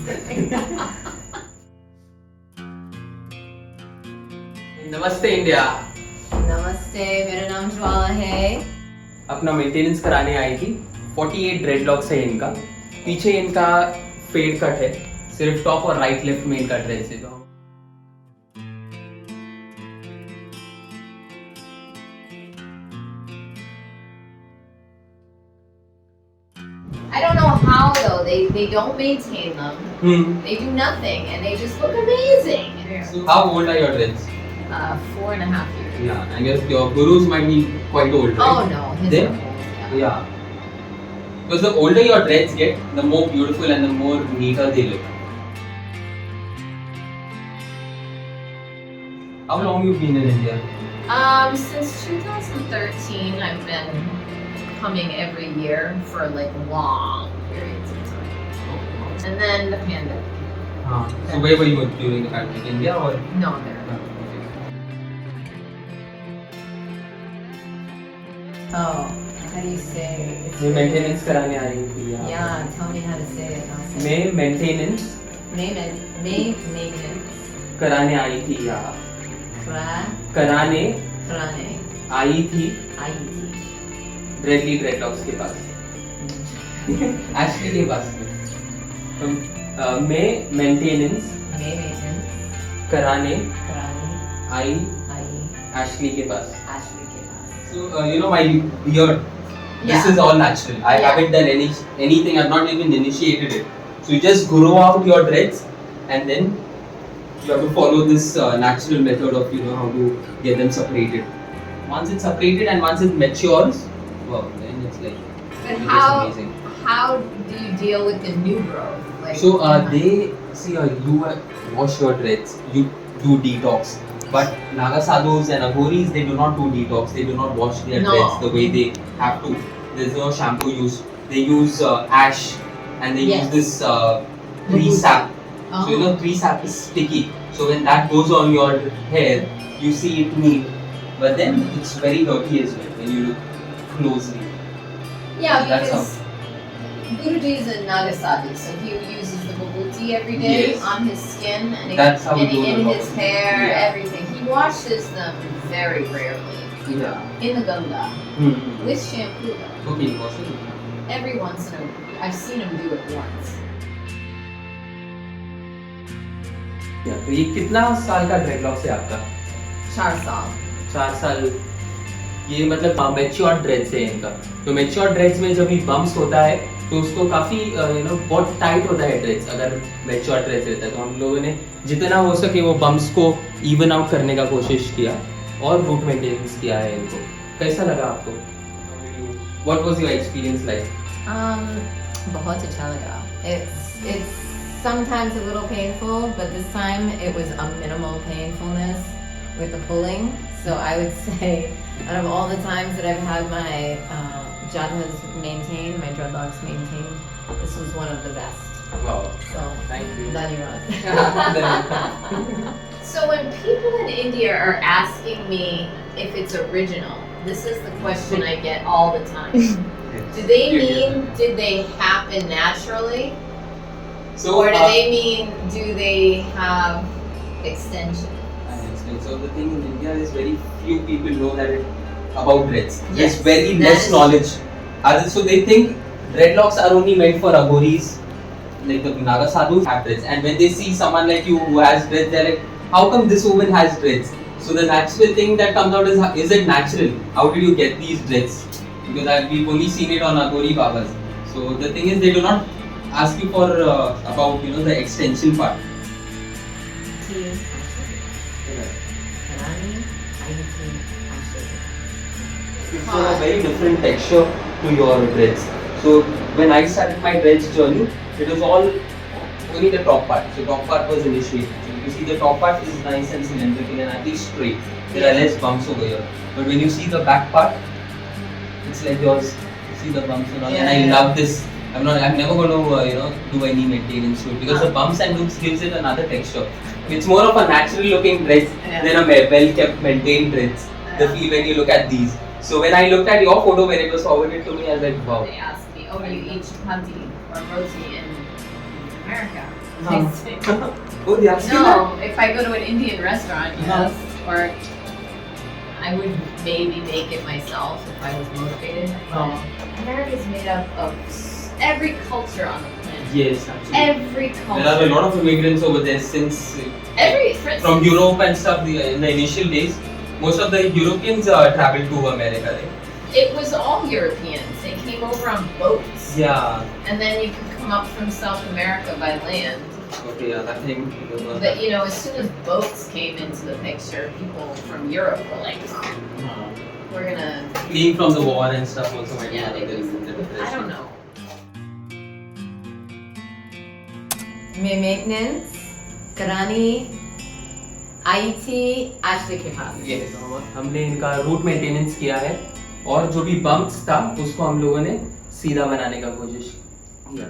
नमस्ते इंडिया। नमस्ते, मेरा नाम ज्वाला है। अपना मेंटेनेंस कराने आई थी। 48 ड्रेडलॉक्स है इनका। पीछे इनका फेड कट है, सिर्फ टॉप और राइट लेफ्ट में इनका ड्रेस है। I don't know how though. They don't maintain them. They do nothing, and they just look amazing. So how old are your dreads? 4.5 years. Yeah, I guess your gurus might be quite old, right? Oh no, his They? are old. Yeah. Because the older your dreads get, the more beautiful and the more neater they look. How long you been in India? Since 2013, I've been coming every year for like long periods of time, and then the pandemic. So where were you during the pandemic? India or? No, there. Oh, how do you say? मैं maintenance कराने आ रही थी यहाँ। Yeah, tell me how to say it. I'll say मैं maintenance maintenance. कराने आई थी यहाँ। Kra- कराने Krane. आई थी IT. ड्रेडली ड्रेडलॉक्स के पास, एशली के पास में। मैं मेंटेनेंस Maintenance. कराने Krane. I I. एशली के पास। Ashley के पास. So you know my beard. This Yeah. is all natural. I Yeah. haven't done anything. I've not even initiated it. So you just grow out your dreads, and then you have to follow this natural method of how to get them separated. Once it's separated and once it matures, wow, then it's like But it's how amazing. how do you deal with the new growth? Like, So they see you wash your dreads, you do detox. But Naga sadhus and Aghoris, they do not do detox. They do not wash their No. dreads the way they have to. There's no shampoo used. They use ash and they Yes. use this tree sap. So Oh. tree sap is sticky. So when that goes on your hair, you see it neat. But then it's very dirty as well when you look closely. Yeah, That's because Guruji is a Nagasadi, so he uses the bubulti every day Yes. on his skin and, That's how we do in the his bubulti. hair, Yeah. everything. He washes them very rarely Yeah. in the Ganga with shampoo though. Okay, wash it. Every once in a I've seen him do it once. Yeah. तो ये कितना साल का dreadlocks है आपका? 4 साल. 4 साल। ये मतलब मैच्योर ड्रेड्स है इनका। तो मैच्योर ड्रेड्स में जब भी बम्प्स होता है तो उसको काफी बहुत टाइट होता है ड्रेड्स। अगर मैच्योर ड्रेड्स रहता है तो हम लोगों ने जितना हो सके वो बम्प्स को इवन आउट करने का कोशिश किया और रूट मेंटेनेंस किया है इनको। कैसा लगा आपको? What was your experience like? बहुत अच्छा लगा. It's sometimes a little painful, but this time it was a minimal painfulness with the pulling. So I would say, out of all the times that I've had my jadhas maintained, my dreadlocks maintained, this was one of the best. Wow. So Thank you. धन्यवाद. So when people in India are asking me if it's original, this is the question I get all the time. Do they mean did they happen naturally? So Or do they mean do they have extension? So the thing in India is very few people know that about dreads. Yes, There's very that less is knowledge. So they think dreadlocks are only meant for Aghoris, like the Naga sadhus have dreads. And when they see someone like you who has dreads, they're like, how come this woman has dreads? So the natural thing that comes out is it natural? How did you get these dreads? Because we've only seen it on Aghori Babas. So the thing is, they do not ask you for about the extension part. It's a very different texture to your dreads. So when I started my dreads journey, it was all only the top part. So top part was initiated. So you see the top part is nice and cylindrical and at least straight. There are less bumps over here. But when you see the back part, it's like yours. You see the bumps and all. And I love this. I'm never going to do any maintenance to it because the bumps and loops gives it another texture. It's more of a natural looking dreads than a well kept maintained dreads. The feel when you look at these. So when I looked at your photo when it was forwarded to me, I was like, wow. They asked me, oh, you eat chapati or roti in America? fixing. Oh, they ask you that? No, if I go to an Indian restaurant, yes, or I would maybe make it myself if I was motivated. America's made up of every culture on the planet. Yes, absolutely. Every culture. There are a lot of immigrants over there since from Europe and stuff. In the initial days, most of the Europeans traveled to America, right? It was all Europeans. They came over on boats. Yeah. And then you could come up from South America by land. Okay, yeah, that thing. But you know, as soon as boats came into the picture, people from Europe were like, we're gonna... Fleeing from the war and stuff also might be Yeah, one of the reasons. I don't know. Maintenance करानी आई थी आश्रय के पास। Yes, हमने इनका root maintenance किया है और जो भी बम्प्स था उसको हम लोगों ने सीधा बनाने का कोशिश किया।